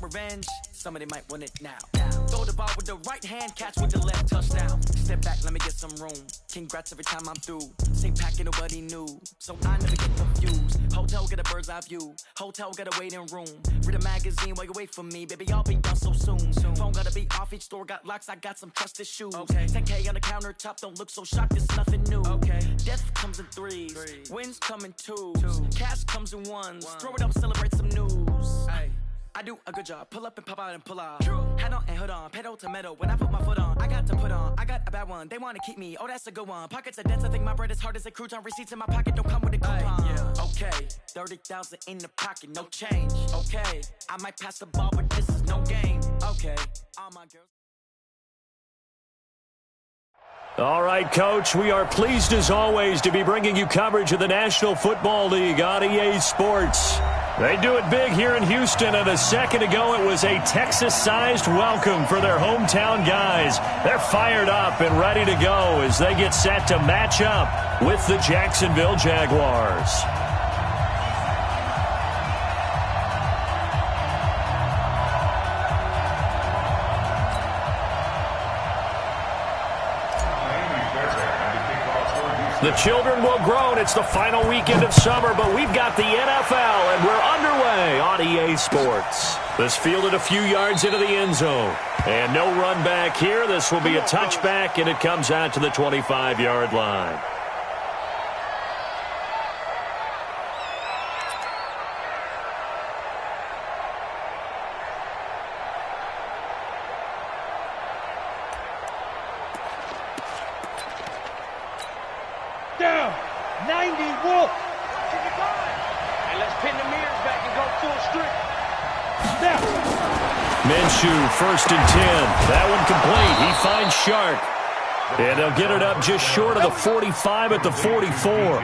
revenge, somebody might want it now. Throw the ball with the right hand, catch with the left, touchdown. Step back, let me get some room. Congrats every time I'm through. Same packet, nobody knew, so I never get confused. Hotel, get a bird's eye view. Hotel, got a waiting room. Read a magazine while you wait for me, baby, I'll be done so soon. Phone gotta be off, each store got locks, I got some trusted shoes. 10K on the countertop, don't look so shocked, it's nothing new. Death comes in threes, wins come in twos, cash comes in ones. Throw it up, celebrate some news. I do a good job, pull up and pop out and pull out. Head on and hood on, pedal to metal. When I put my foot on, I got to put on. I got a bad one, they wanna keep me, oh that's a good one. Pockets are dense, I think my bread is hard as a crouton. Receipts in my pocket don't come with a coupon. Okay, 30,000 in the pocket, no change. Okay, I might pass the ball, but this is no game. Okay, all my girls. All right, Coach, we are pleased as always to be bringing you coverage of the National Football League on EA Sports. They do it big here in Houston, and a second ago it was a Texas-sized welcome for their hometown guys. They're fired up and ready to go as they get set to match up with the Jacksonville Jaguars. The children will groan. It's the final weekend of summer, but we've got the NFL, and we're underway on EA Sports. This fielded a few yards into the end zone. And no run back here. This will be a touchback, and it comes out to the 25-yard line. Down, 90, Wolf. And let's pin the mirrors back and go full strip. Snap. Minshew, 1st and 10. That one complete. He finds Shark. And they'll get it up just short of the 45 at the 44.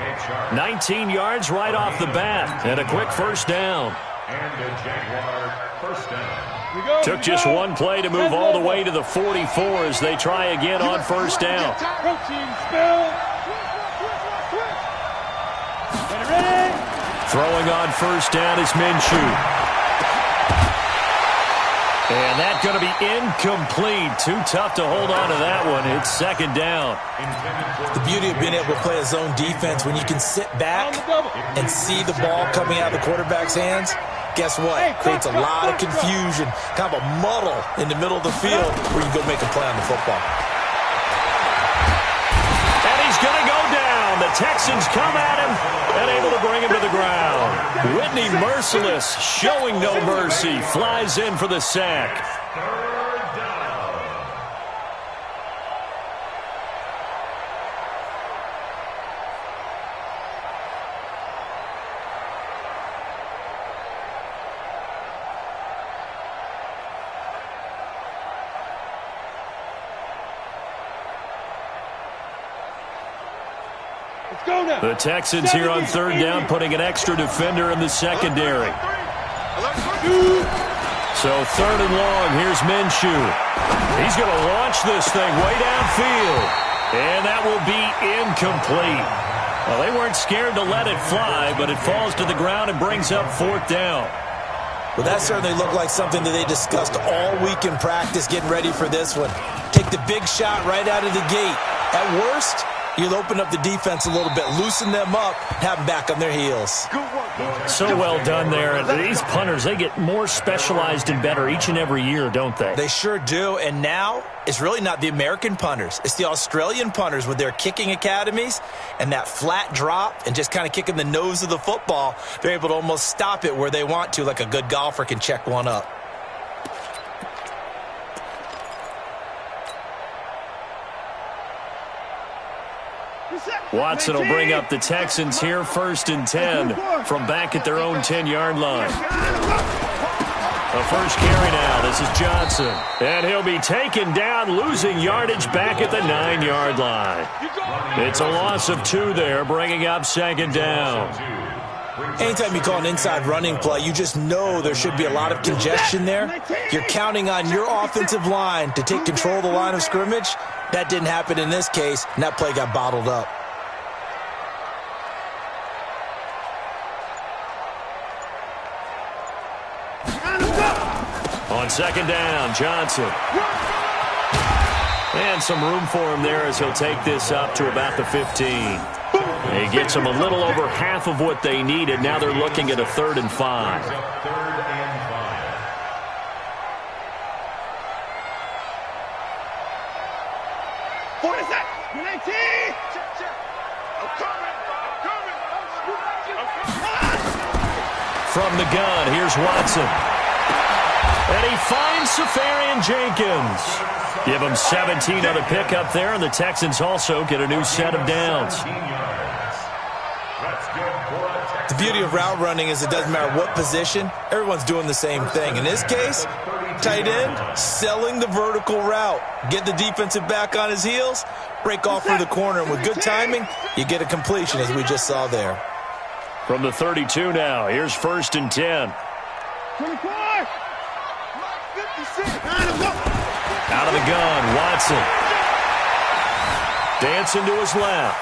19 yards right off the bat. And a quick first down. And a Jaguar first down. Took just one play to move all the way to the 44 as they try again on first down. Protein spill. Ready? Throwing on first down is Minshew. And that's going to be incomplete. Too tough to hold on to that one. It's second down. The beauty of being able to play a zone defense, when you can sit back and see the ball coming out of the quarterback's hands, guess what? Creates a lot of confusion, kind of a muddle in the middle of the field where you go make a play on the football. And he's going to go down. The Texans come at him and able to bring him to the ground. Whitney Merciless, showing no mercy, flies in for the sack. Third down. Let's go now. The Texans here on third down, putting an extra defender in the secondary. So 3rd and long, here's Minshew. He's going to launch this thing way downfield. And that will be incomplete. Well, they weren't scared to let it fly, but it falls to the ground and brings up 4th down. Well, that certainly looked like something that they discussed all week in practice, getting ready for this one. Take the big shot right out of the gate. At worst, you'll open up the defense a little bit, loosen them up, have them back on their heels. So well done there. And these punters, they get more specialized and better each and every year, don't they? They sure do. And now it's really not the American punters. It's the Australian punters with their kicking academies and that flat drop and just kind of kicking the nose of the football. They're able to almost stop it where they want to, like a good golfer can check one up. Watson will bring up the Texans here, 1st and 10 from back at their own 10-yard line. A first carry now. This is Johnson. And he'll be taken down, losing yardage back at the 9-yard line. It's a loss of 2 there, bringing up 2nd down. Anytime you call an inside running play, you just know there should be a lot of congestion there. You're counting on your offensive line to take control of the line of scrimmage. That didn't happen in this case, and that play got bottled up. On second down, Johnson. And some room for him there as he'll take this up to about the 15. He gets them a little over half of what they needed. Now they're looking at a 3rd and 5. What is that? 19! I'm coming! From the gun, here's Watson. And he finds Safarian Jenkins. Give him 17 on the pickup there, and the Texans also get a new set of downs. The beauty of route running is it doesn't matter what position, everyone's doing the same thing. In this case, tight end, selling the vertical route. Get the defensive back on his heels, break off through the corner, and with good timing, you get a completion as we just saw there. From the 32 now, here's 1st and 10. 24! 56! Out of the gun, Watson. Dancing to his left.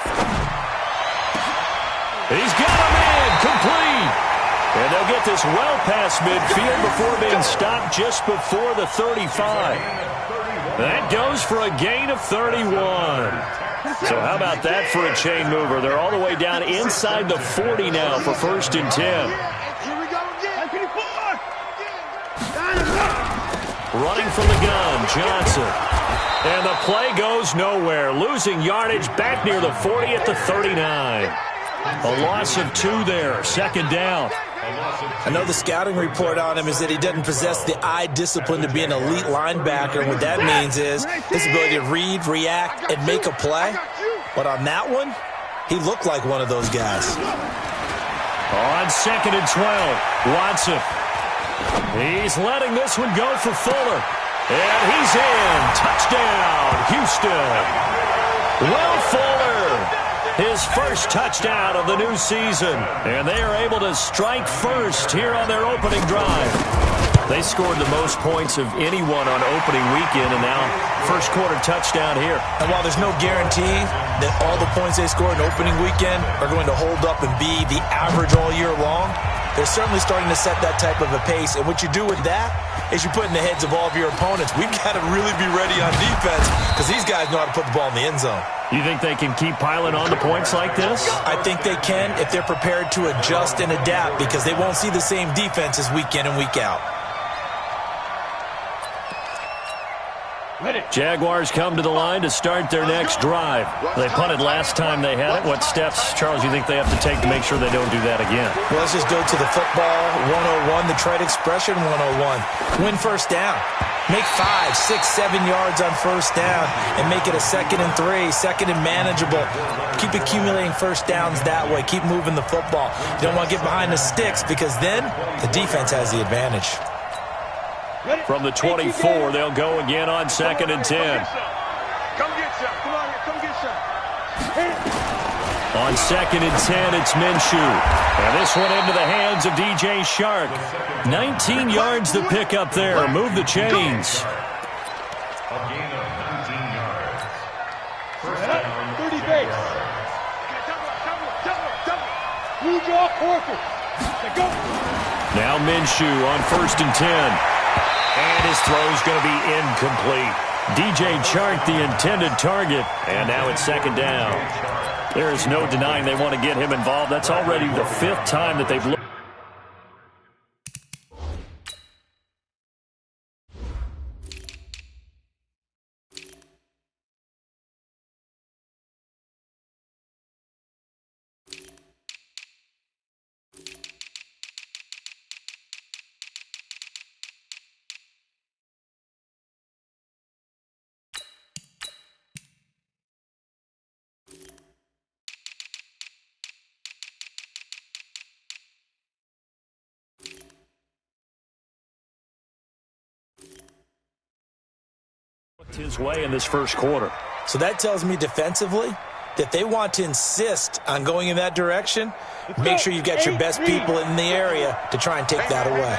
He's got him in, complete. And they'll get this well past midfield before being stopped just before the 35. That goes for a gain of 31. So how about that for a chain mover? They're all the way down inside the 40 now for 1st and 10. Here we go again. 54! Running from the gun, Johnson. And the play goes nowhere. Losing yardage back near the 40 at the 39. A loss of 2 there. 2nd down. I know the scouting report on him is that he doesn't possess the eye discipline to be an elite linebacker. What that means is his ability to read, react, and make a play. But on that one, he looked like one of those guys. On 2nd and 12, Watson. He's letting this one go for Fuller. And he's in. Touchdown, Houston. Will Fuller. His first touchdown of the new season. And they are able to strike first here on their opening drive. They scored the most points of anyone on opening weekend, and now first quarter touchdown here. And while there's no guarantee that all the points they scored in opening weekend are going to hold up and be the average all year long, they're certainly starting to set that type of a pace. And what you do with that is you put in the heads of all of your opponents, we've got to really be ready on defense because these guys know how to put the ball in the end zone. You think they can keep piling on the points like this? I think they can if they're prepared to adjust and adapt because they won't see the same defenses week in and week out. Jaguars come to the line to start their next drive. They punted last time they had it. What steps, Charles, you think they have to take to make sure they don't do that again? Well, let's just go to the football 101, the trade expression 101. Win first down. Make 5, 6, 7 yards on first down and make it a 2nd and 3, 2nd and manageable. Keep accumulating first downs that way. Keep moving the football. You don't want to get behind the sticks because then the defense has the advantage. From the 24, they'll go again on 2nd and 10. Come get some. Come on here. Come get some. On 2nd and 10, it's Minshew. And this one into the hands of DJ Shark. 19 yards to pick up there. Move the chains. A gain of 19 yards. First down. 30 base. Double. Blue jaw quarter. Go. Now Minshew on 1st and 10. And his throw's going to be incomplete. DJ Chark, the intended target. And now it's 2nd down. There is no denying they want to get him involved. That's already the 5th time that they've looked. His way in this first quarter. So that tells me defensively that they want to insist on going in that direction. Make sure you've got your best people in the area to try and take that away.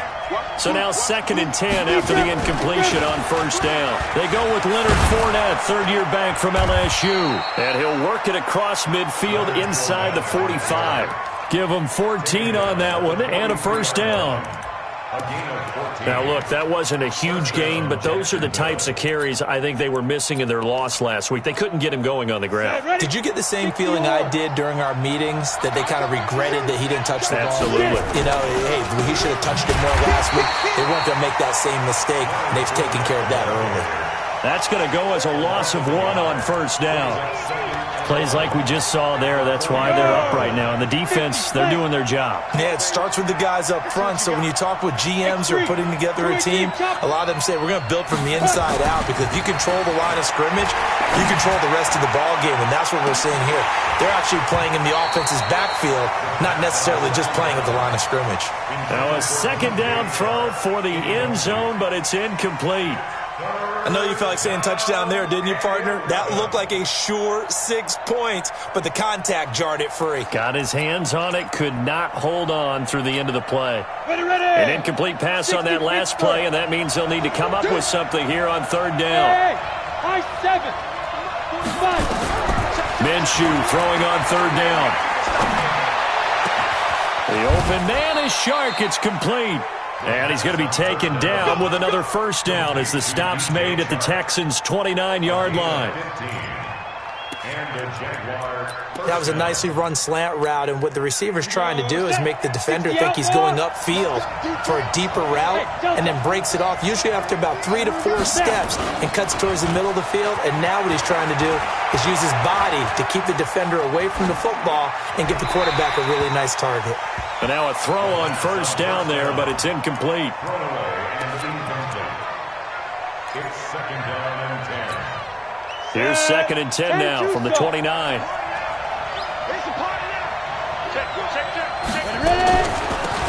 So now 2nd and 10 after the incompletion on first down. They go with Leonard Fournette, third-year back from LSU. And he'll work it across midfield inside the 45. Give him 14 on that one and a first down. Now, look, that wasn't a huge gain, but those are the types of carries I think they were missing in their loss last week. They couldn't get him going on the ground. Did you get the same feeling I did during our meetings, that they kind of regretted that he didn't touch the ball? Absolutely. You know, hey, he should have touched it more last week. They weren't going to make that same mistake, and they've taken care of that early. That's going to go as a loss of 1 on first down. Plays like we just saw there, that's why they're up right now. And the defense, they're doing their job. Yeah, it starts with the guys up front. So when you talk with GMs who are putting together a team, a lot of them say we're going to build from the inside out, because if you control the line of scrimmage, you control the rest of the ball game, and that's what we're seeing here. They're actually playing in the offense's backfield, not necessarily just playing at the line of scrimmage. Now a second down throw for the end zone, but it's incomplete. I know you felt like saying touchdown there, didn't you, partner? That looked like a sure 6 points, but the contact jarred it free. Got his hands on it, could not hold on through the end of the play. Ready. An incomplete pass on that last play, and that means they'll need to come up with something here on third down. Hey, high 7. 45. Minshew throwing on third down. The open man is Shark. It's complete. And he's going to be taken down with another first down as the stop's made at the Texans' 29-yard line. That was a nicely run slant route, and what the receiver's trying to do is make the defender think he's going upfield for a deeper route, and then breaks it off, usually after about 3 to 4 steps, and cuts towards the middle of the field. And now what he's trying to do is use his body to keep the defender away from the football and give the quarterback a really nice target. And now a throw on first down there, but it's incomplete. It's second down and 10. Here's second and 10 now from the 29.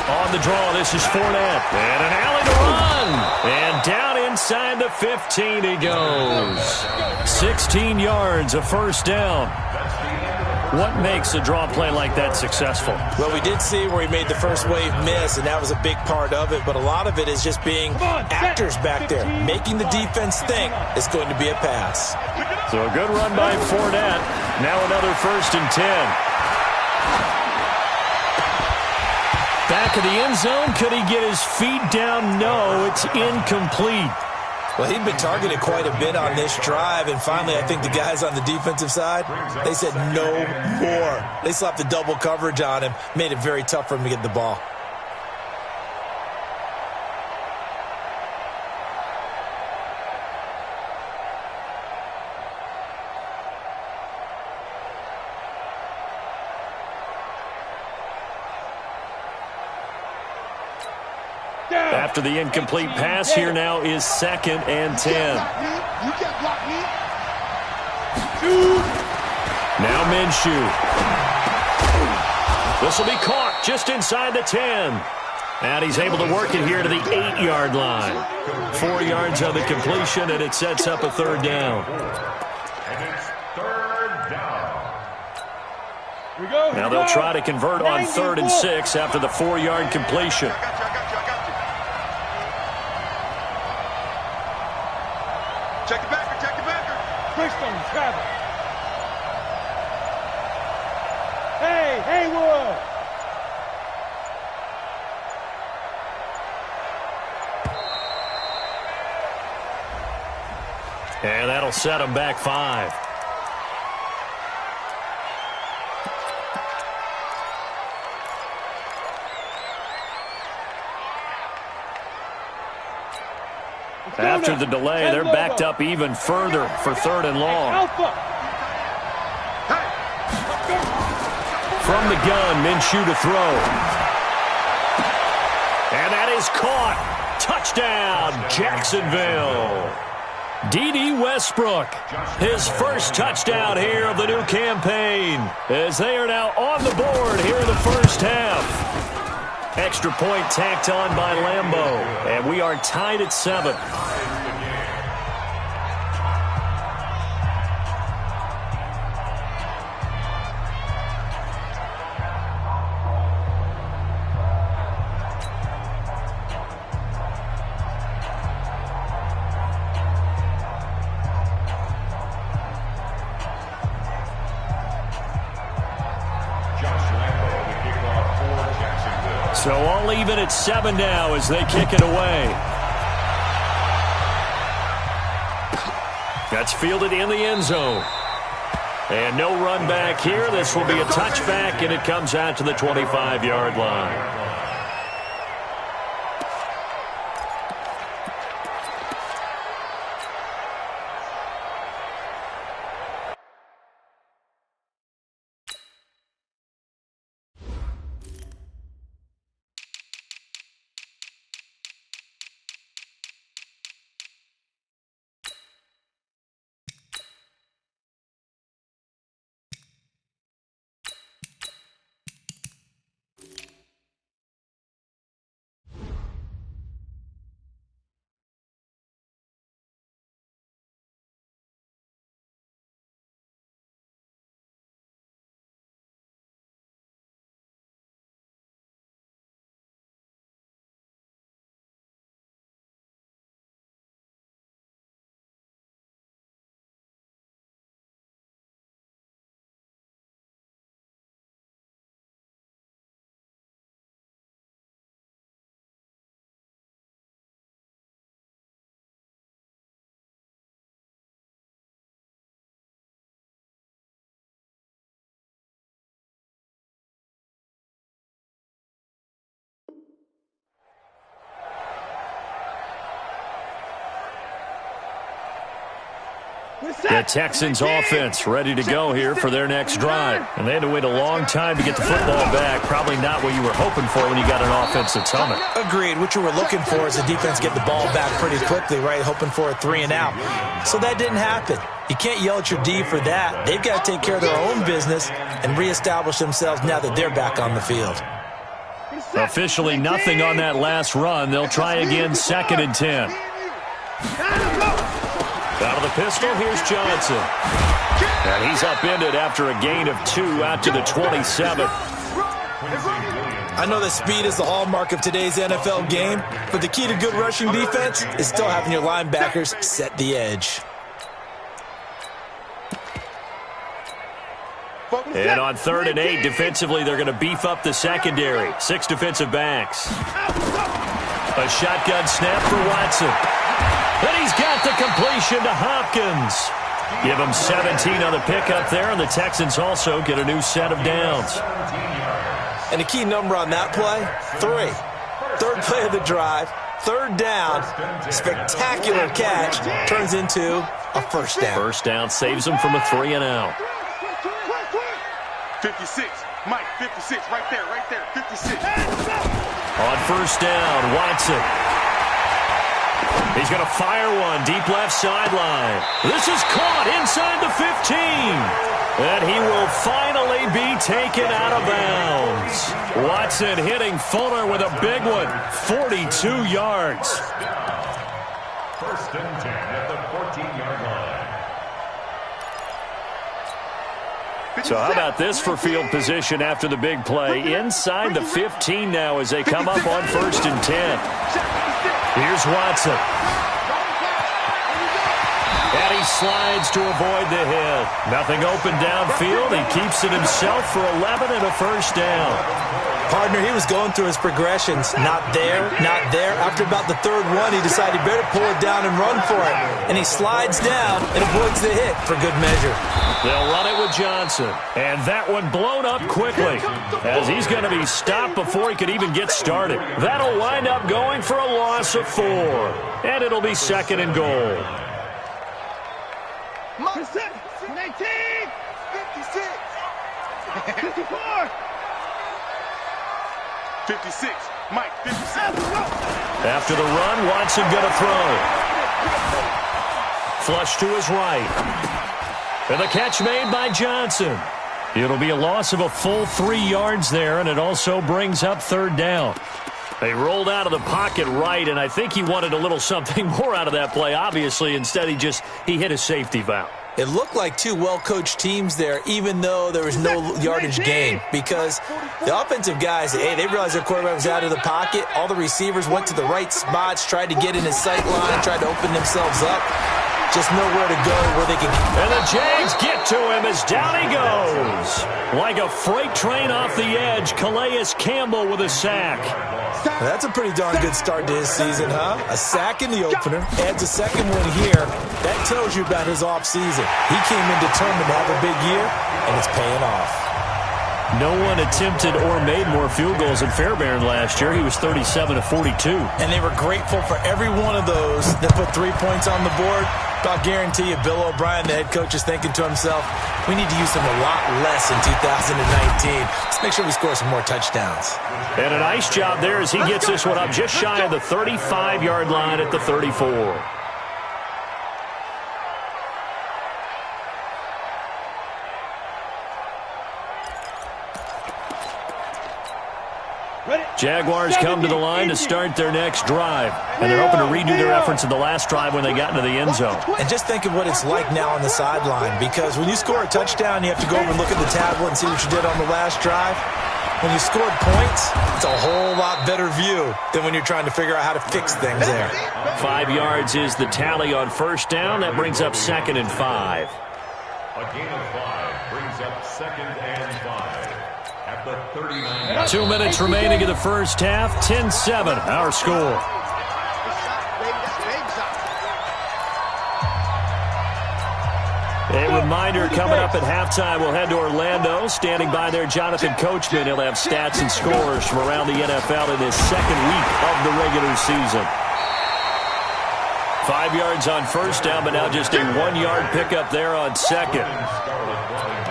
On the draw, this is Fournette. And an alley to run. And down inside the 15 he goes. 16 yards, a first down. What makes a draw play like that successful? Well, we did see where he made the first wave miss, and that was a big part of it. But a lot of it is just being actors back there, making the defense think it's going to be a pass. So a good run by Fournette. Now another first and 10. Back of the end zone. Could he get his feet down? No, it's incomplete. Well, he'd been targeted quite a bit on this drive, and finally I think the guys on the defensive side, they said no more. They slapped the double coverage on him, made it very tough for him to get the ball. After the incomplete pass, here now is second and 10. Now Minshew. This will be caught just inside the 10. And he's able to work it here to the 8-yard line. 4 yards on the completion, and it sets up a third down. And it's third down. Now they'll try to convert on 3rd and 6 after the 4-yard completion. Check the backer. Bridgestone, travel. Hey, Haywood. And that'll set him back 5. After the delay, they're backed up even further for 3rd and long. From the gun, Minshew to throw. And that is caught. Touchdown, Jacksonville. D.D. Westbrook, his first touchdown here of the new campaign, as they are now on the board here in the first half. Extra point tacked on by Lambeau, and we are tied at 7. So all even at 7 now as they kick it away. That's fielded in the end zone. And no run back here. This will be a touchback, and it comes out to the 25-yard line. The Texans offense ready to go here for their next drive. And they had to wait a long time to get the football back. Probably not what you were hoping for when you got an offense that's humming. Agreed. What you were looking for is the defense get the ball back pretty quickly, right? Hoping for a 3 and out. So that didn't happen. You can't yell at your D for that. They've got to take care of their own business and reestablish themselves now that they're back on the field. Officially nothing on that last run. They'll try again, 2nd and 10. Out of the pistol, here's Johnson. And he's upended after a gain of 2 out to the 27. I know that speed is the hallmark of today's NFL game, but the key to good rushing defense is still having your linebackers set the edge. And on 3rd and 8, defensively, they're going to beef up the secondary. 6 defensive backs. A shotgun snap for Watson. And he's got the completion to Hopkins. Give him 17 on the pickup there, and the Texans also get a new set of downs. And a key number on that play, 3. 3rd play of the drive, 3rd down, spectacular catch, turns into a 1st down. 1st down saves them from a 3 and out. 56, Mike, 56, right there, 56. On 1st down, Watson. He's going to fire one deep left sideline. This is caught inside the 15. And he will finally be taken out of bounds. Watson hitting Fuller with a big one. 42 yards. 1st and 10 at the 14-yard line. So how about this for field position after the big play? Inside the 15 now as they come up on 1st and 10. Here's Watson. And he slides to avoid the hit. Nothing open downfield. He keeps it himself for 11 and a 1st down. Partner, he was going through his progressions. Not there, not there. After about the 3rd one, he decided he better pull it down and run for it. And he slides down and avoids the hit for good measure. They'll run it with Johnson. And that one blown up quickly as he's going to be stopped before he could even get started. That'll wind up going for a loss of 4. And it'll be 2nd and goal. 19, 56, 54. 56, Mike, 56. After the run, Watson going to throw. Flush to his right. And the catch made by Johnson. It'll be a loss of a full 3 yards there, and it also brings up 3rd down. They rolled out of the pocket right, and I think he wanted a little something more out of that play, obviously. Instead, he hit a safety valve. It looked like 2 well-coached teams there, even though there was no yardage gain, because the offensive guys, hey, they realized their quarterback was out of the pocket. All the receivers went to the right spots, tried to get in his sight line, tried to open themselves up. just nowhere to go where they can. And the Jags get to him as down he goes. Like a freight train off the edge, Calais Campbell with a sack. That's a pretty darn good start to his season, huh? A sack in the opener, adds a second one here. That tells you about his offseason. He came in determined to have a big year, and it's paying off. No one attempted or made more field goals than Fairbairn last year. He was 37 of 42. And they were grateful for every one of those that put 3 points on the board. I'll guarantee you, Bill O'Brien, the head coach, is thinking to himself, we need to use him a lot less in 2019. Let's make sure we score some more touchdowns. And a nice job there as he gets this one up just shy of the 35-yard line at the 34. Jaguars come to the line to start their next drive. And they're hoping to redo their efforts in the last drive when they got into the end zone. And just think of what it's like now on the sideline. Because when you score a touchdown, you have to go over and look at the tablet and see what you did on the last drive. When you scored points, it's a whole lot better view than when you're trying to figure out how to fix things there. 5 yards is the tally on first down. That brings up 2nd and 5. A gain of 5 brings up 2nd and 5. 2 minutes remaining in the first half. 10-7, our score. A reminder coming up at halftime, we'll head to Orlando. Standing by there, Jonathan Coachman. He'll have stats and scores from around the NFL in his second week of the regular season. 5 yards on first down, but now just a 1-yard pickup there on second.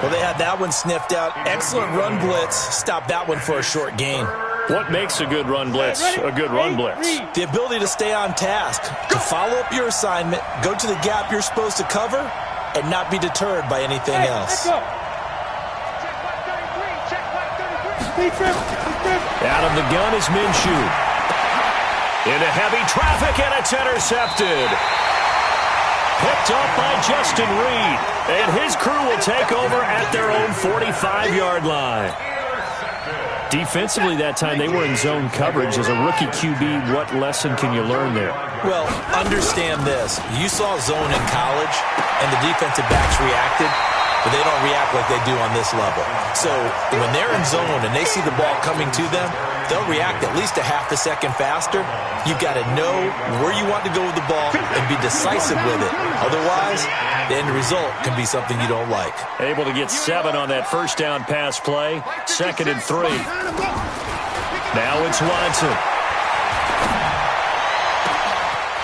Well, they had that one sniffed out. Excellent run blitz. Stop that one for a short gain. What makes a good run blitz a good run blitz? The ability to stay on task, to follow up your assignment, go to the gap you're supposed to cover, and not be deterred by anything else. Out of the gun is Minshew. Into heavy traffic, and it's intercepted. Picked up by Justin Reed. And his crew will take over at their own 45-yard line. Defensively that time, they were in zone coverage. As a rookie QB, what lesson can you learn there? Well, understand this. You saw zone in college, and the defensive backs reacted, but they don't react like they do on this level. So when they're in zone and they see the ball coming to them, they'll react at least a half a second faster. You've got to know where you want to go with the ball and be decisive with it. Otherwise, the end result can be something you don't like. Able to get 7 on that first down pass play. 2nd and 3. Now it's Watson.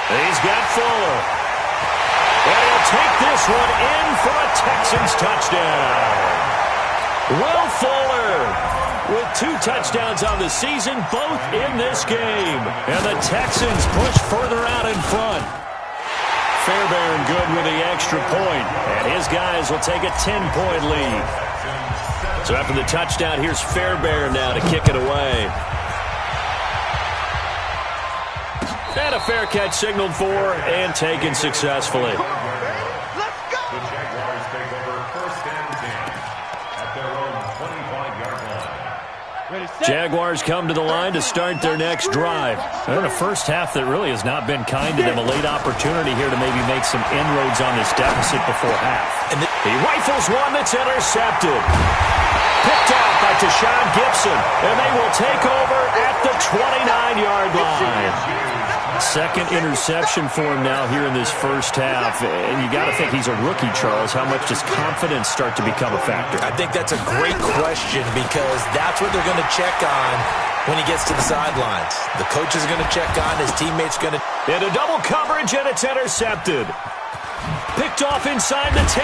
He's got Fuller. And he'll take this one in for a Texans touchdown. Will Fuller with 2 touchdowns on the season, both in this game. And the Texans push further out in front. Fairbairn good with the extra point. And his guys will take a 10-point lead. So after the touchdown, here's Fairbairn now to kick it away. And a fair catch signaled for and taken successfully. The Jaguars take over 1st and 10 at their own 25-yard line. Jaguars come to the line to start their next drive. And a first half that really has not been kind to them. A late opportunity here to maybe make some inroads on this deficit before half. And he rifles one that's intercepted. Picked off by Tashawn Gibson. And they will take over at the 29-yard line. Second interception for him now here in this first half. And you got to think he's a rookie, Charles. How much does confidence start to become a factor? I think that's a great question because that's what they're going to check on when he gets to the sidelines. The coach is going to check on, his teammates going to... Into double coverage, and it's intercepted. Picked off inside the 10.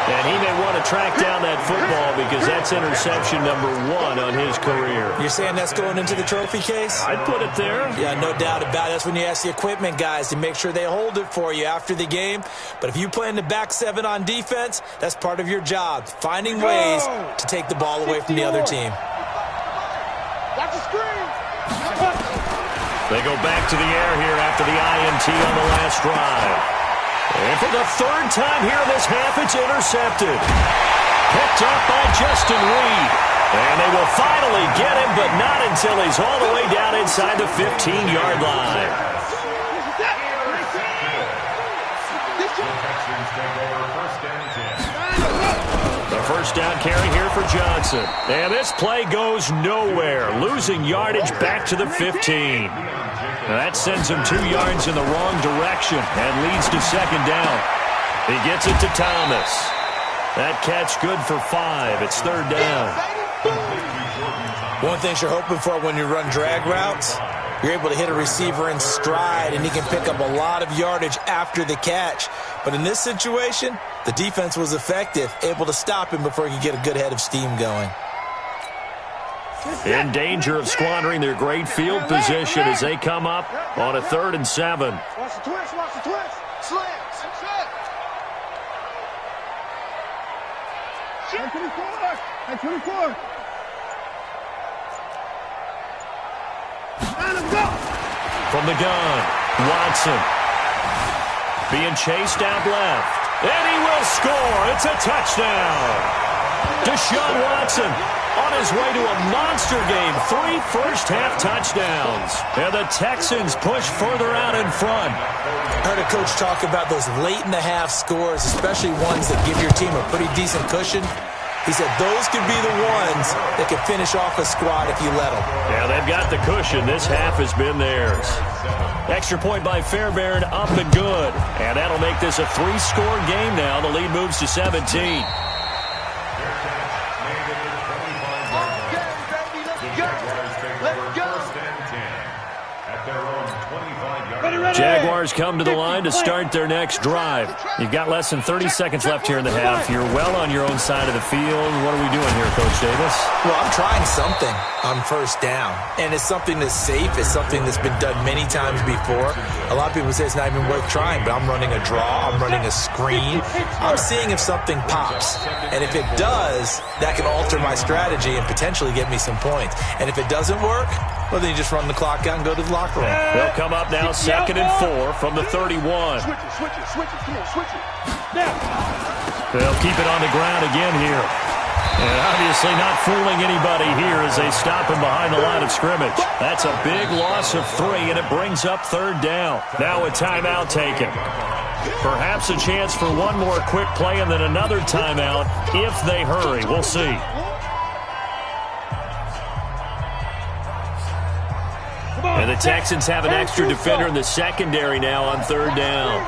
And he may want to track down that football because that's interception number 1 on his career. You're saying that's going into the trophy case? I'd put it there. Yeah, no doubt about it. That's when you ask the equipment guys to make sure they hold it for you after the game. But if you play in the back 7 on defense, that's part of your job. Finding ways to take the ball away from the other team. Watch the screen. They go back to the air here after the INT on the last drive. And for the 3rd time here in this half, it's intercepted. Picked up by Justin Reed. And they will finally get him, but not until he's all the way down inside the 15-yard line. Texans take over first and 10. The first down carry here for Johnson. And this play goes nowhere. Losing yardage back to the 15. Now that sends him 2 yards in the wrong direction and leads to second down. He gets it to Thomas. That catch good for 5. It's third down. One thing you're hoping for when you run drag routes, you're able to hit a receiver in stride, and he can pick up a lot of yardage after the catch. But in this situation, the defense was effective, able to stop him before he could get a good head of steam going. In danger of squandering their great field position as they come up on a 3rd and 7. Watch the twist, watch the twist. Slants. Shit. 24. From the gun, Watson being chased out left, and he will score. It's a touchdown. Deshaun Watson on his way to a monster game. 3 first-half touchdowns. And the Texans push further out in front. I heard a coach talk about those late-in-the-half scores, especially ones that give your team a pretty decent cushion. He said those could be the ones that could finish off a squad if you let them. Yeah, they've got the cushion. This half has been theirs. Extra point by Fairbairn, up and good. And that'll make this a 3-score game now. The lead moves to 17. Jaguars come to the line to start their next drive. You've got less than 30 seconds left here in the half. You're well on your own side of the field. What are we doing here, Coach Davis? Well, I'm trying something on first down, and it's something that's safe. It's something that's been done many times before. A lot of people say it's not even worth trying, but I'm running a draw. I'm running a screen. I'm seeing if something pops, and if it does, that can alter my strategy and potentially get me some points. And if it doesn't work, well, then you just run the clock out and go to the locker room. They'll come up now 2nd and 4 from the 31. Switch it. Come on, switch it. Now. They'll keep it on the ground again here. And obviously not fooling anybody here as they stop him behind the line of scrimmage. That's a big loss of 3, and it brings up 3rd down. Now a timeout taken. Perhaps a chance for one more quick play and then another timeout if they hurry. We'll see. And the Texans have an extra defender in the secondary now on 3rd down.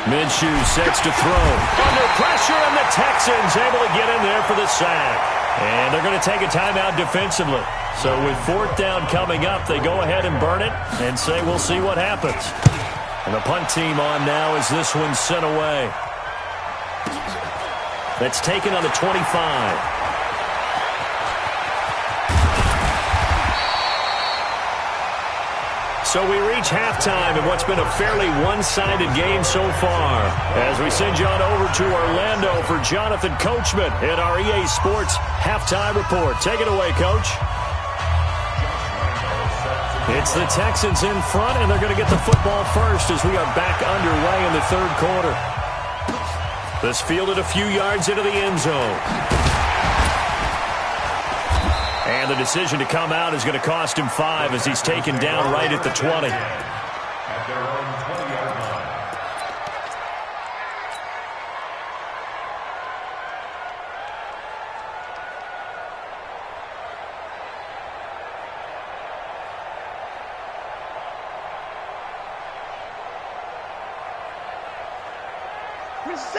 Minshew sets to throw. Under pressure, and the Texans able to get in there for the sack. And they're going to take a timeout defensively. So with 4th down coming up, they go ahead and burn it and say we'll see what happens. And the punt team on now as this one's sent away. That's taken on the 25. So we reach halftime in what's been a fairly one-sided game so far. As we send you on over to Orlando for Jonathan Coachman in our EA Sports Halftime Report. Take it away, Coach. It's the Texans in front, and they're going to get the football first as we are back underway in the 3rd quarter. This fielded a few yards into the end zone. And the decision to come out is going to cost him 5 as he's taken down right at the 20. At their own 20-yard line.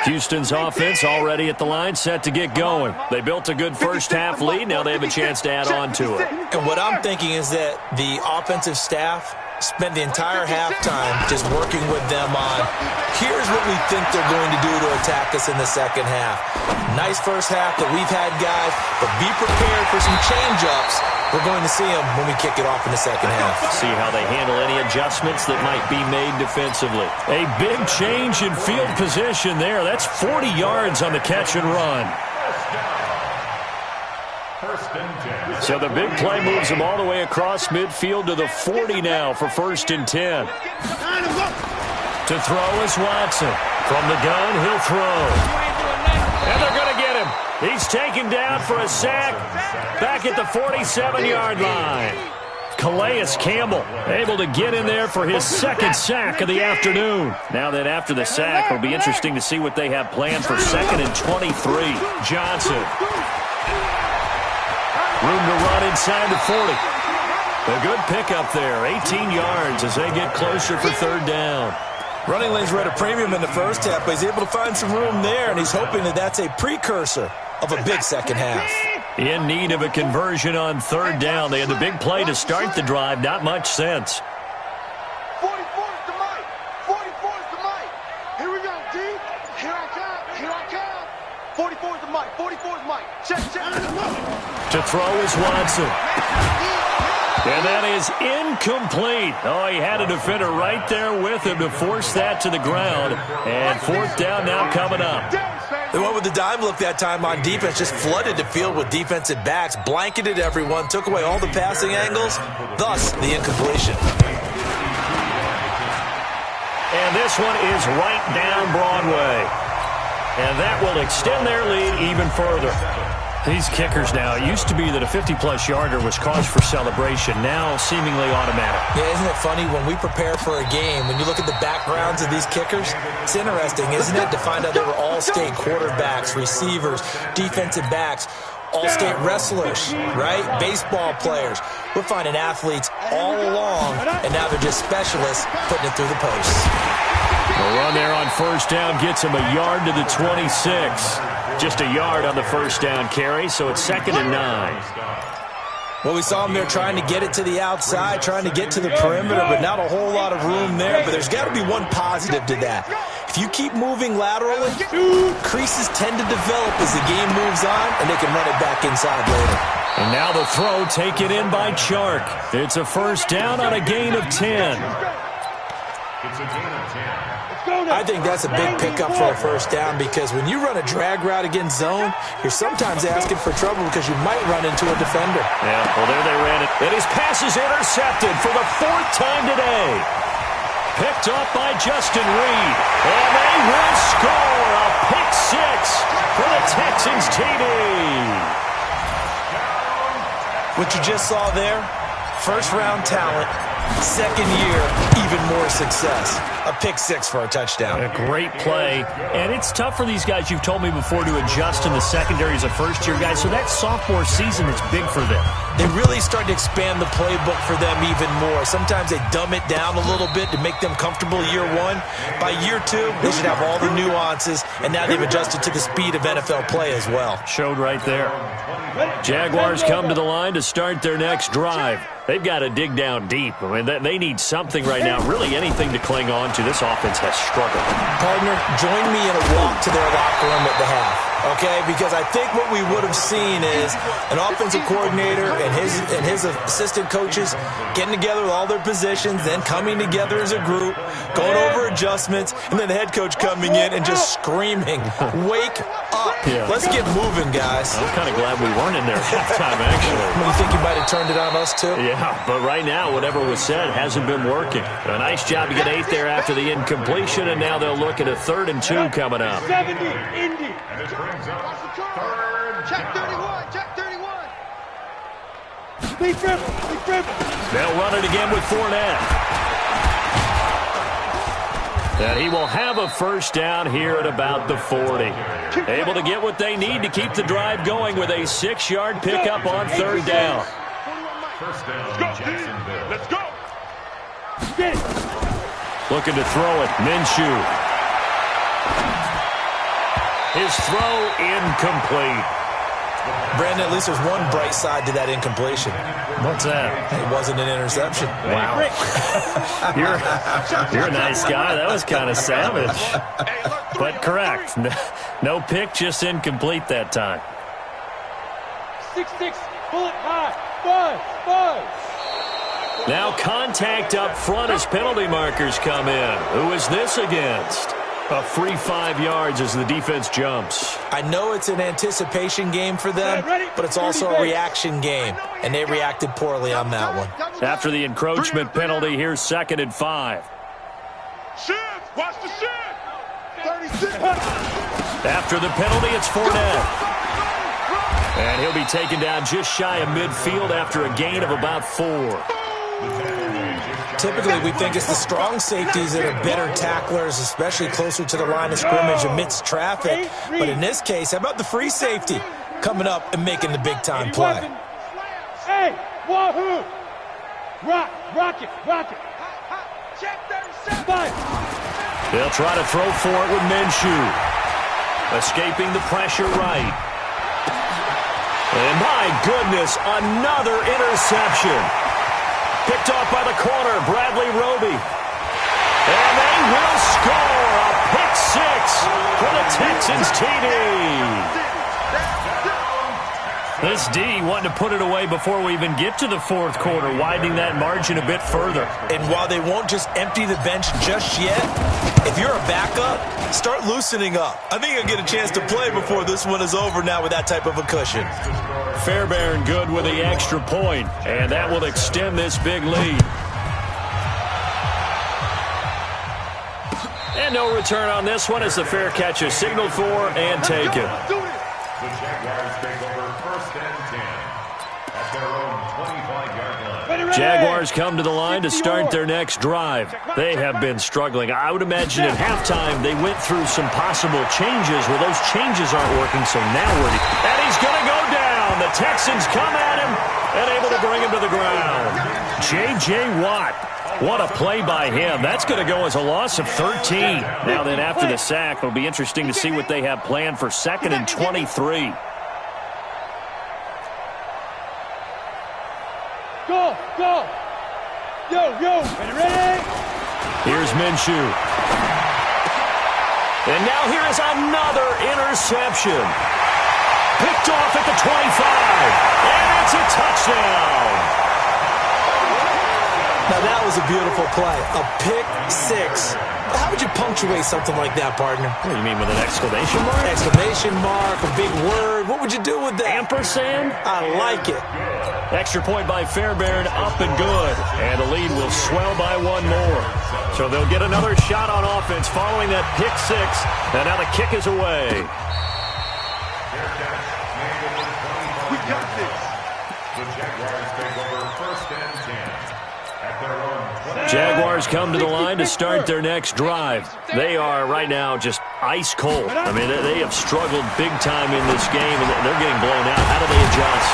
Houston's offense already at the line, set to get going. They built a good first-half lead. Now they have a chance to add on to it. And what I'm thinking is that the offensive staff spent the entire halftime just working with them on, here's what we think they're going to do to attack us in the second half. Nice first half that we've had, guys, but be prepared for some change-ups. We're going to see them when we kick it off in the second half. See how they handle any adjustments that might be made defensively. A big change in field position there. That's 40 yards on the catch and run. So the big play moves them all the way across midfield to the 40 now for 1st and 10. To throw is Watson. From the gun, he'll throw. And they're going to get him. He's taken down for a sack back at the 47-yard line. Calais Campbell, able to get in there for his second sack of the afternoon. Now that after the sack, it'll be interesting to see what they have planned for 2nd and 23. Johnson. Room to run inside the 40. A good pickup there, 18 yards as they get closer for 3rd down. Running lanes were at a premium in the first half, but he's able to find some room there, and he's hoping that that's a precursor of a big second half. In need of a conversion on 3rd down. They had the big play to start the drive. Not much sense. 44 is the mic. 44 is the mic. Here we go, D. Here I come. Here I come. 44 is the mic. 44 is mic. Check. To throw is Watson. And that is incomplete. Oh, he had a defender right there with him to force that to the ground. And 4th down now coming up. They went with the dime look that time on defense, just flooded the field with defensive backs, blanketed everyone, took away all the passing angles, thus the incompletion. And this one is right down Broadway. And that will extend their lead even further. These kickers now, it used to be that a 50-plus yarder was cause for celebration, now seemingly automatic. Yeah, isn't it funny when we prepare for a game, when you look at the backgrounds of these kickers, it's interesting, isn't it, to find out they were all-state quarterbacks, receivers, defensive backs, all-state wrestlers, right? Baseball players. We're finding athletes all along, and now they're just specialists putting it through the posts. A run there on 1st down gets him a yard to the 26. Just a yard on the 1st down carry, so it's 2nd and 9. Well, we saw him there trying to get it to the outside, trying to get to the perimeter, but not a whole lot of room there. But there's got to be one positive to that. If you keep moving laterally, creases tend to develop as the game moves on, and they can run it back inside later. And now the throw taken in by Chark. It's a 1st down on a gain of 10. It's a gain of 10. I think that's a big pickup for a 1st down because when you run a drag route against zone, you're sometimes asking for trouble because you might run into a defender. Yeah, well, there they ran it. And his pass is intercepted for the 4th time today. Picked up by Justin Reed. And they will score a pick 6 for the Texans TD. What you just saw there, 1st-round talent, 2nd year, even more success. A pick 6 for a touchdown. A great play. And it's tough for these guys, you've told me before, to adjust in the secondary as a first-year guy. So that sophomore season is big for them. They really start to expand the playbook for them even more. Sometimes they dumb it down a little bit to make them comfortable year 1. By year 2, they should have all the nuances, and now they've adjusted to the speed of NFL play as well. Showed right there. Jaguars come to the line to start their next drive. They've got to dig down deep. I mean, they need something right now, really anything to cling on to. This offense has struggled. Partner, join me in a walk to their locker room at the half, okay? Because I think what we would have seen is an offensive coordinator and his assistant coaches getting together with all their positions, then coming together as a group, going over adjustments, and then the head coach coming in and just screaming, "Wake up. Let's get moving, guys." I'm kind of glad we weren't in there at halftime, actually. You think you might have turned it on us, too? Yeah, but right now, whatever was said hasn't been working. A nice job to get 8 there after the incompletion, and now they'll look at a 3rd and 2 coming up. 70, Indy. And this brings up 3rd Check down. 31, check 31. Speed dribble. They'll run it again with Fournette. And he will have a 1st down here at about the 40. Able to get what they need to keep the drive going with a 6-yard pickup on 3rd down. 1st down, Jacksonville. Let's go. Looking to throw it, Minshew. His throw incomplete. Brandon, at least there's one bright side to that incompletion. What's that? It wasn't an interception. Wow. You're a nice guy. That was kind of savage. But correct. No pick, just incomplete that time. 6-6, bullet high. 5. Now contact up front as penalty markers come in. Who is this against? A free 5 yards as the defense jumps. I know it's an anticipation game for them, but it's also a reaction game, and they reacted poorly on that one. After the encroachment penalty, here's 2nd and 5. Shift, watch the shift. 36. After the penalty, it's Fournette. And he'll be taken down just shy of midfield after a gain of about 4. Typically, we think it's the strong safeties that are better tacklers, especially closer to the line of scrimmage amidst traffic. But in this case, how about the free safety coming up and making the big-time play? Hey, wahoo! Rock it. Check 37. They'll try to throw for it with Minshew. Escaping the pressure right. And my goodness, another interception. Picked off by the corner, Bradley Roby. And they will score a pick six for the Texans TD. This D wanting to put it away before we even get to the fourth quarter, widening that margin a bit further. And while they won't just empty the bench just yet, if you're a backup, start loosening up. I think you'll get a chance to play before this one is over now with that type of a cushion. Fairbairn good with the extra point, and that will extend this big lead. And no return on this one as the fair catch is signaled for and taken. The Jaguars take over 1st and 10 at their own 25-yard line. Jaguars come to the line to start their next drive. They have been struggling. I would imagine at halftime they went through some possible changes. Well, those changes aren't working, so now and he's going to go down. The Texans come at him and able to bring him to the ground. J.J. Watt. What a play by him. That's going to go as a loss of 13. Now then, after the sack, it'll be interesting to see what they have planned for 2nd and 23. Go. Yo. Ready? Here's Minshew. And now here is another interception. Picked off at the 25. And it's a touchdown. Now, that was a beautiful play. A pick six. How would you punctuate something like that, partner? What do you mean, with an exclamation mark? Exclamation mark, a big word. What would you do with that? Ampersand? I like it. Extra point by Fairbairn, up and good. And the lead will swell by one more. So they'll get another shot on offense following that pick six. And now the kick is away. We got this. The Jaguars take over 1st and 10 at their own 20. Jaguars come to the line to start their next drive. They are right now just ice cold. I mean, they have struggled big time in this game, and they're getting blown out. How do they adjust?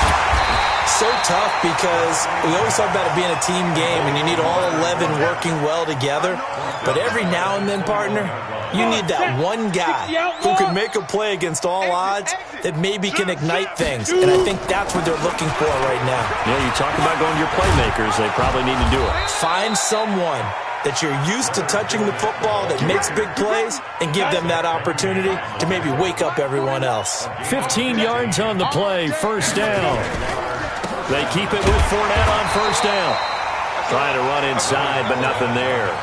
So tough because we always talk about it being a team game, and you need all 11 working well together. But every now and then, partner, you need that one guy who can make a play against all odds that maybe can ignite things. And I think that's what they're looking for right now. Yeah, you talk about going to your playmakers. They probably need to do it. Find someone that you're used to touching the football that makes big plays and give them that opportunity to maybe wake up everyone else. 15 yards on the play, first down. They keep it with Fournette on first down. Trying to run inside, but nothing there.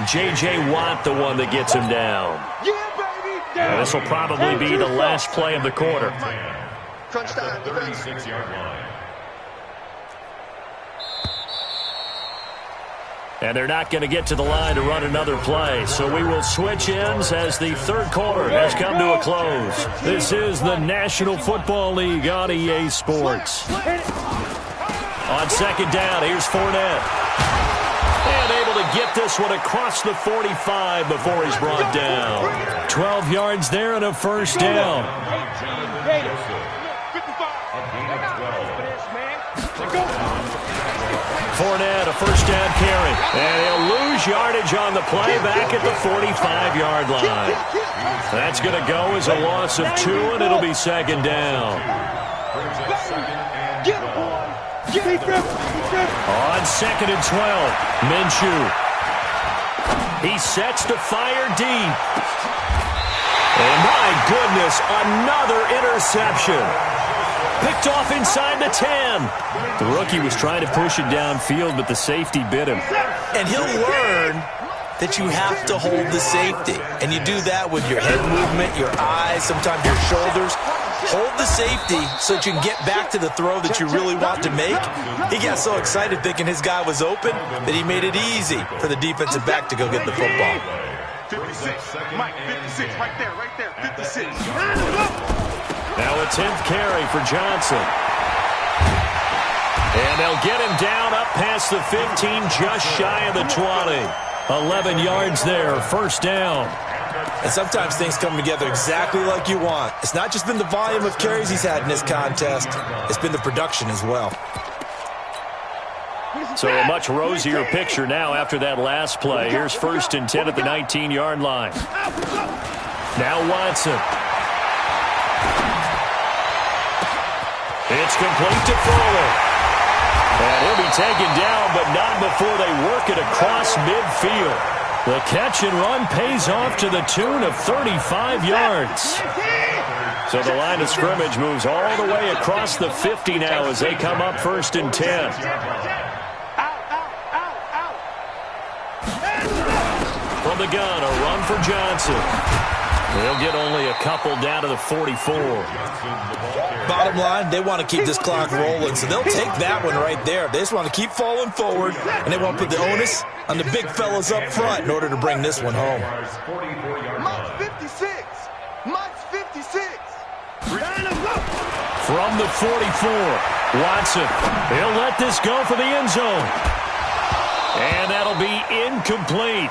J.J. Watt, the one that gets him down. And this will probably be the last play of the quarter. Crunch time. 36-yard line. And they're not going to get to the line to run another play. So we will switch ends as the third quarter has come to a close. This is the National Football League on EA Sports. On second down, here's Fournette. And able to get this one across the 45 before he's brought down. 12 yards there and a first down. Fournette, a first down carry. And he'll lose yardage on the play back at the 45-yard line. That's going to go as a loss of 2, and it'll be second down. On second and 12, Minshew. He sets to fire deep. And my goodness, another interception. Picked off inside the 10. The rookie was trying to push it downfield, but the safety bit him. And he'll learn that you have to hold the safety. And you do that with your head movement, your eyes, sometimes your shoulders. Hold the safety so that you can get back to the throw that you really want to make. He got so excited thinking his guy was open that he made it easy for the defensive back to go get the football. 56. Mike, 56. Right there. 56. Now a 10th carry for Johnson. And they'll get him down up past the 15, just shy of the 20. 11 yards there, first down. And sometimes things come together exactly like you want. It's not just been the volume of carries he's had in this contest. It's been the production as well. So a much rosier picture now after that last play. Here's 1st and 10 at the 19-yard line. Now Watson. It's complete to Fuller. And he'll be taken down, but not before they work it across midfield. The catch and run pays off to the tune of 35 yards. So the line of scrimmage moves all the way across the 50 now as they come up 1st and 10. From the gun, a run for Johnson. They'll get only a couple down to the 44. Bottom line, they want to keep this clock rolling, so they'll take that one right there. They just want to keep falling forward, and they want to put the onus on the big fellas up front in order to bring this one home. Mike's 56. Mike's 56. From the 44, Watson. He'll let this go for the end zone. And that'll be incomplete.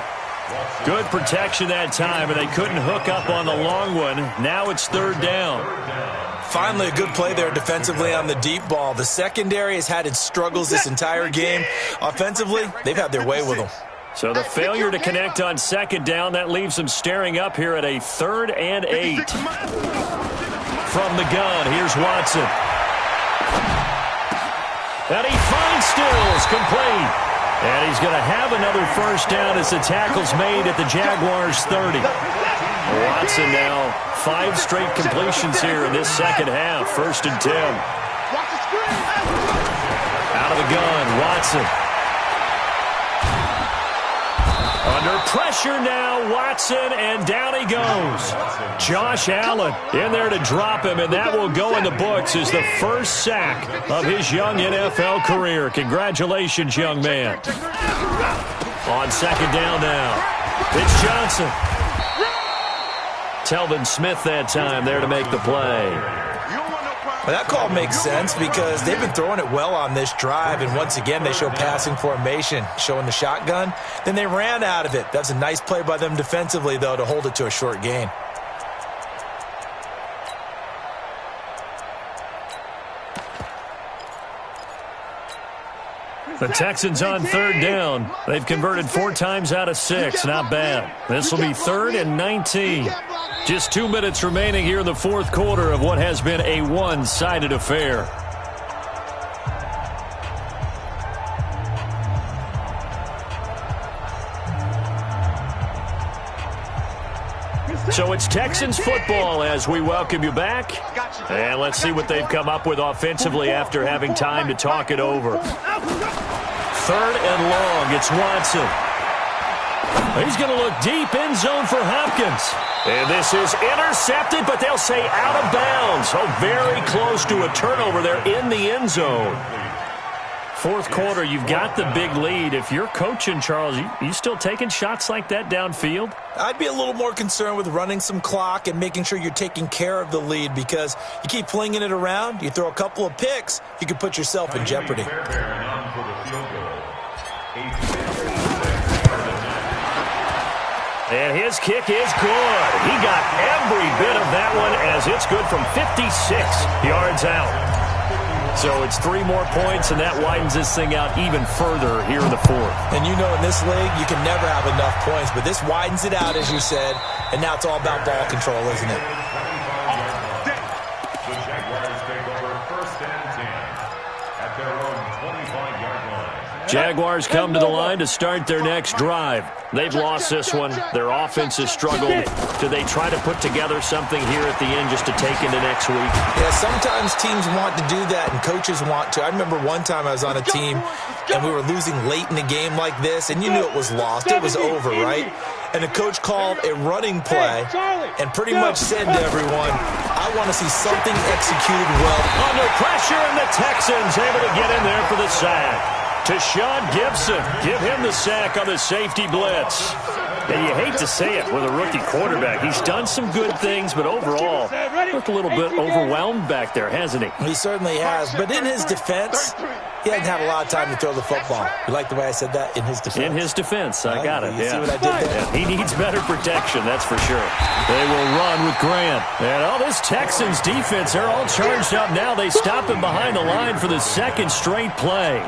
Good protection that time, and they couldn't hook up on the long one. Now it's 3rd down. Finally, a good play there defensively on the deep ball. The secondary has had its struggles this entire game. Offensively, they've had their way with them. So the failure to connect on 2nd down, that leaves them staring up here at a 3rd and 8. From the gun, here's Watson. And he finds Stills, complete. And he's going to have another first down as the tackle's made at the Jaguars' 30. Watson now 5 straight completions here in this second half. 1st and 10. Out of the gun, Watson. Under pressure now, Watson, and down he goes. Josh Allen in there to drop him, and that will go in the books as the first sack of his young NFL career. Congratulations, young man. On 2nd down now, it's Johnson. Telvin Smith that time there to make the play. Well, that call makes sense because they've been throwing it well on this drive, and once again they show passing formation, showing the shotgun. Then they ran out of it. That's a nice play by them defensively, though, to hold it to a short gain. The Texans on 3rd down. They've converted 4 times out of 6. Not bad. This will be 3rd and 19. Just 2 minutes remaining here in the 4th quarter of what has been a one-sided affair. So it's Texans football as we welcome you back. And let's see what they've come up with offensively after having time to talk it over. 3rd and long, it's Watson. He's going to look deep, end zone for Hopkins. And this is intercepted, but they'll say out of bounds. So very close to a turnover there in the end zone. 4th quarter, you've got the big lead. If you're coaching, Charles, you still taking shots like that downfield? I'd be a little more concerned with running some clock and making sure you're taking care of the lead because you keep flinging it around, you throw a couple of picks, you could put yourself in jeopardy. And his kick is good. He got every bit of that one as it's good from 56 yards out. So it's 3 more points, and that widens this thing out even further here in the 4th. And you know in this league, you can never have enough points, but this widens it out, as you said, and now it's all about ball control, isn't it? The Jaguars take over 1st and 10 at their own 25-yard line. Jaguars come to the line to start their next drive. They've lost this one. Their offense has struggled. Do they try to put together something here at the end just to take into next week? Yeah, sometimes teams want to do that and coaches want to. I remember one time I was on a team and we were losing late in a game like this, and you knew it was lost. It was over, right? And the coach called a running play and pretty much said to everyone, I want to see something executed well. Under pressure, and the Texans able to get in there for the sack. To Sean Gibson, give him the sack on the safety blitz. And you hate to say it with a rookie quarterback. He's done some good things, but overall, looked a little bit overwhelmed back there, hasn't he? He certainly has. But in his defense, he hasn't had a lot of time to throw the football. You like the way I said that? In his defense? In his defense. I got it. You see what I did there? Yeah, he needs better protection, that's for sure. They will run with Grant. And this Texans defense, they're all charged up now. They stop him behind the line for the second straight play.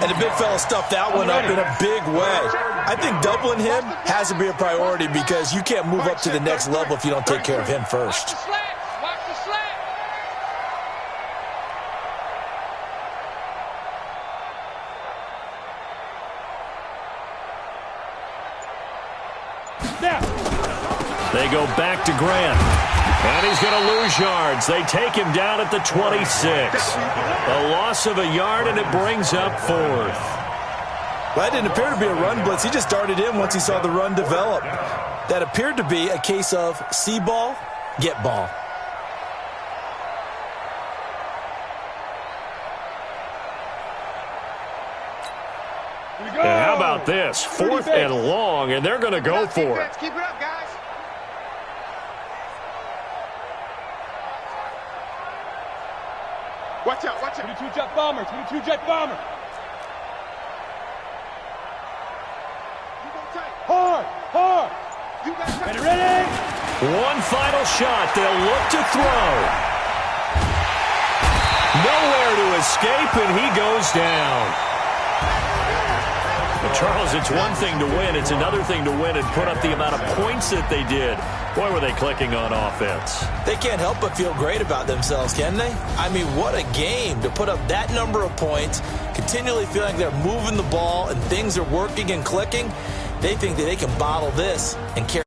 And the big fella stuffed that one up in a big way. I think doubling him has to be a priority because you can't move up to the next level if you don't take care of him first. Watch the slack. They go back to Grant. And he's going to lose yards. They take him down at the 26. A loss of a yard, and it brings up fourth. Well, that didn't appear to be a run blitz. He just darted in once he saw the run develop. That appeared to be a case of see ball, get ball. And how about this? 4th and long, and they're going to go for it. Keep it up, guys. Watch out, watch out. 22 jet bomber, 22 jet bomber. Hard. Ready? One final shot. They'll look to throw. Nowhere to escape, and he goes down. But Charles, it's one thing to win. It's another thing to win and put up the amount of points that they did. Boy, were they clicking on offense. They can't help but feel great about themselves, can they? I mean, what a game to put up that number of points, continually feeling they're moving the ball and things are working and clicking. They think that they can bottle this and carry